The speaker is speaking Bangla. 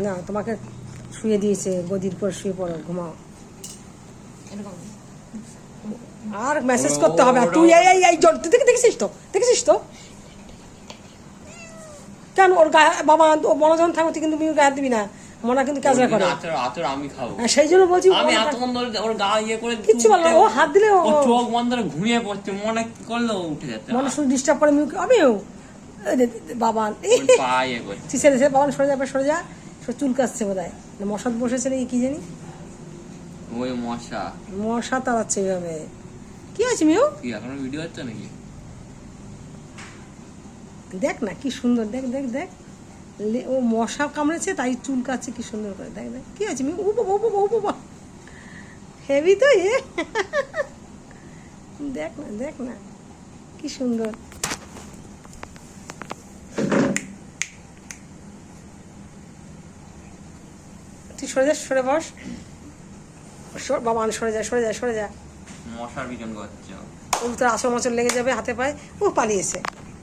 না তোমাকে শুয়ে দিয়েছে, গদির পর শুয়ে পড়ো, ঘুমাও। আর মেসেজ করতে হবে আর তুই এই এই দেখেছিস তো, দেখেছিস তো কেন ওর গায়ে বাবা মনোজন থাকো তুই কিন্তু গায়ে দিবি না, মনা কিন্তু কাজ করে। আতর আমি খাবো, সেই জন্য বলছি আমি এতক্ষণ ধরে ওর গা ইয়ে করে কিচ্ছু বলবো, ও হাত দিলে ও চোখ বন্ধ করে ঘুমিয়ে পড়ছে, মনে কি করলো উঠে যেতে, মনে শুধু ডিস্টার্ব করে মিউ আমিও বাবা পা ইয়ে করছে। ছেড়ে বাবা সরে যা, সরে যা, চুল কাটছে বোধ হয়, মশা বসেছে নাকি কি জানি, ওই মশা তাড়াচ্ছে এইভাবে। কি আছে মিউ? কি এখনো ভিডিও হচ্ছে নাকি? দেখ না কি সুন্দর, দেখ দেখ দেখ, ও মশা কামড়েছে তাই চুল কাটছে কি সুন্দর করে, দেখ দেখ কি আছে মিউ? ও বাবা হেভি তো এ, দেখ না দেখ না কি সুন্দর। তুই সরে যা, সরে বস বাবা, সরে যা সরে যা সরে যা, মশার বিজন করছে, ও তোর আসল মাচল লেগে যাবে হাতে পায়ে, ও পালিয়েছে।